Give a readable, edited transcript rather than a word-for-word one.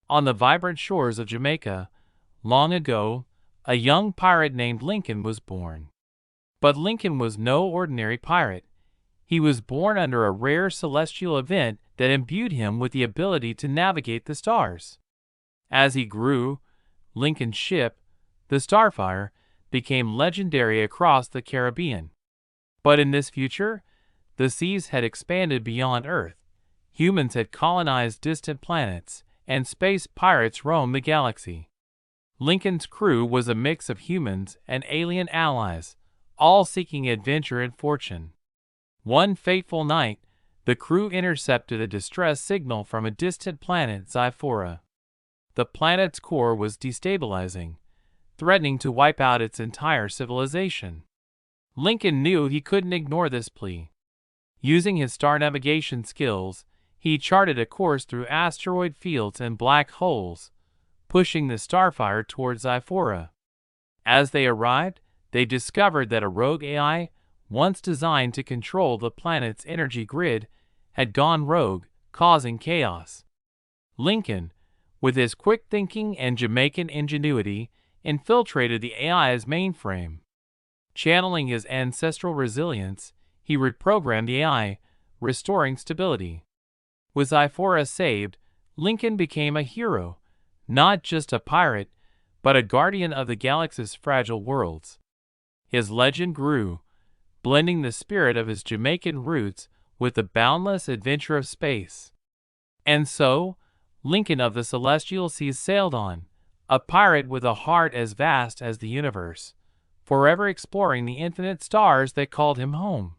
On the vibrant shores of Jamaica, long ago, a young pirate named Lincoln was born. But Lincoln was no ordinary pirate. He was born under a rare celestial event that imbued him with the ability to navigate the stars. As he grew, Lincoln's ship, the Starfire, became legendary across the Caribbean. But in this future, the seas had expanded beyond Earth, humans had colonized distant planets, and space pirates roamed the galaxy. Lincoln's crew was a mix of humans and alien allies, all seeking adventure and fortune. One fateful night, the crew intercepted a distress signal from a distant planet, Zyphora. The planet's core was destabilizing, threatening to wipe out its entire civilization. Lincoln knew he couldn't ignore this plea. Using his star navigation skills, he charted a course through asteroid fields and black holes, pushing the Starfire towards Zyphora. As they arrived, they discovered that a rogue AI, once designed to control the planet's energy grid, had gone rogue, causing chaos. Lincoln, with his quick thinking and Jamaican ingenuity, infiltrated the AI's mainframe. Channeling his ancestral resilience, he reprogrammed the AI, restoring stability. With Zyphora saved, Lincoln became a hero, not just a pirate, but a guardian of the galaxy's fragile worlds. His legend grew, blending the spirit of his Jamaican roots with the boundless adventure of space. And so, Lincoln of the celestial seas sailed on, a pirate with a heart as vast as the universe, forever exploring the infinite stars that called him home.